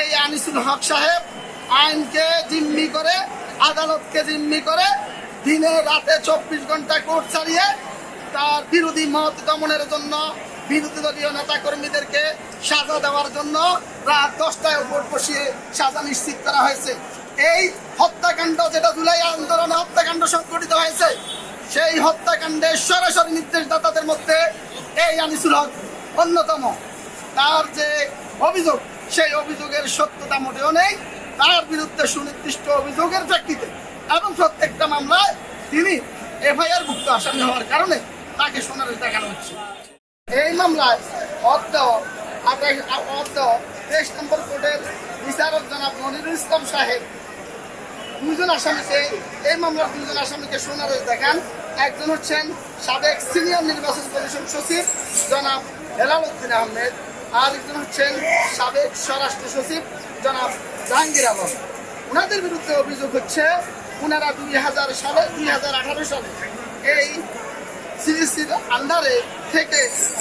এই আনিসুল হক সাহেব আইনকে জিম্মি করে, আদালতকে জিম্মি করে দিনে রাতে 24 ঘন্টা কোর্ট চালিয়ে তার বিরোধী মত দমনের জন্য, বিরোধী দলীয় নেতা কর্মীদেরকে সাজা দেওয়ার জন্য রাত 10টায় উপর বসিয়ে সাজা নিশ্চিত করা হয়েছে। এই হত্যাকাণ্ড, যেটা জুলাই আন্দোলনে হত্যাকাণ্ড সংঘটিত হয়েছে, সেই হত্যাকাণ্ডের সরাসরি নির্দেশদাতাদের মধ্যে এই আনিসুল হক অন্যতম। তার যে অভিযোগ, সেই অভিযোগের সত্যতা মোটেও নেই। তার বিরুদ্ধে সুনির্দিষ্ট অভিযোগের প্রেক্ষিতে এবং প্রত্যেকটা মামলায় তিনি এফআইআর ভুক্ত আসামি হওয়ার কারণে তাকে সোনারেশ দেখানো হচ্ছে। এই মামলায় 23 নম্বর কোর্টের বিচারক জনাব মনিরুল ইসলাম সাহেব এই মামলার দুজন আসামিকে সোনারেশ দেখান। একজন হচ্ছেন সাবেক সিনিয়র নির্বাচন কমিশন সচিব জনাব হেলাল উদ্দিন আহমেদ, আর একজন হচ্ছেন সাবেক স্বরাষ্ট্র সচিব জনাব জাহাঙ্গীর আলম। ওনাদের বিরুদ্ধে অভিযোগ হচ্ছে ওনারা 2018 সালে এই সিডিসির আন্ডারে থেকে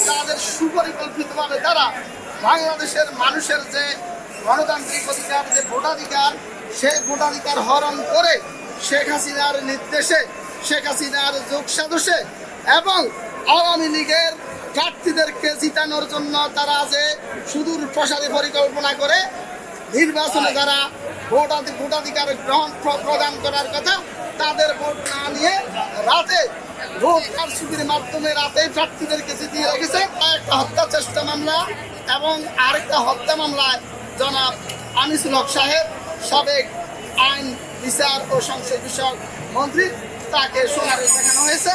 তাদের সুপরিকল্পিতভাবে তারা বাংলাদেশের মানুষের যে গণতান্ত্রিক অধিকার, যে ভোটাধিকার, সেই ভোটাধিকার হরণ করে শেখ হাসিনার নির্দেশে, শেখ হাসিনার যোগ সাজসে এবং আওয়ামী লীগের প্রার্থীদেরকে জিতানোর জন্য তারা যে সুদূর প্রসারী পরিকল্পনা করে নির্বাচনে যারা ভোটাধিকার প্রদান করার কথা, তাদের ভোট না নিয়ে রাতে ভোট কারচুপির মাধ্যমে রাতে প্রার্থীদেরকে জিতিয়ে রেখেছে। একটা হত্যা চেষ্টা মামলা এবং আরেকটা হত্যা মামলায় জনাব আনিসুল হক সাহেব, সাবেক আইন, বিচার ও সংসদ বিষয়ক মন্ত্রী, তাকে সোনারেশ দেখানো হয়েছে।